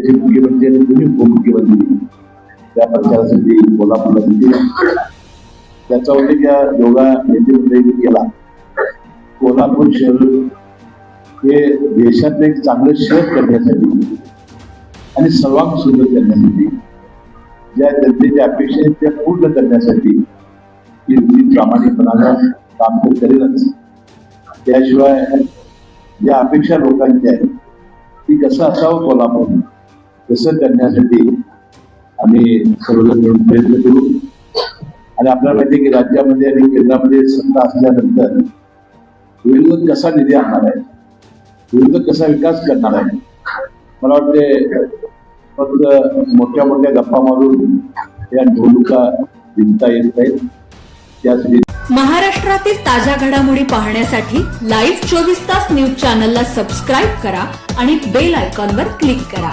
राज्याचे मुख्यमंत्री आणि दोन्ही उपमुख्यमंत्री त्या प्रचारासाठी कोल्हापूरला गेले. त्याचा उल्लेख या दोघा नेते मंडळींनी केला. कोल्हापूर शहर हे देशात एक चांगलं शहर करण्यासाठी आणि सर्वांग सुंदर करण्यासाठी ज्या जनतेच्या अपेक्षा आहेत त्या पूर्ण करण्यासाठी ही युती प्रामाणिकपणानं काम तर करेलच. त्याशिवाय ज्या अपेक्षा लोकांच्या आहेत ती कसं असावं कोल्हापूर तसं करण्यासाठी आम्ही सर्वजण मिळून प्रयत्न करू. आणि आपल्याला माहिती आहे की राज्यामध्ये आणि केंद्रामध्ये सत्ता असल्यानंतर विरोधक कसा निधी आणणार आहे, विरोधक कसा विकास करणार आहे. मला वाटते फक्त मोठ्या मोठ्या गप्पा मारून या निवडणुका जिंकता येत नाहीत. त्यासाठी महाराष्ट्रातील ताज्या घडामोडी पाहण्यासाठी लाईव्ह 24 तास न्यूज चॅनलला सबस्क्राईब करा आणि बेल आयकॉनवर क्लिक करा.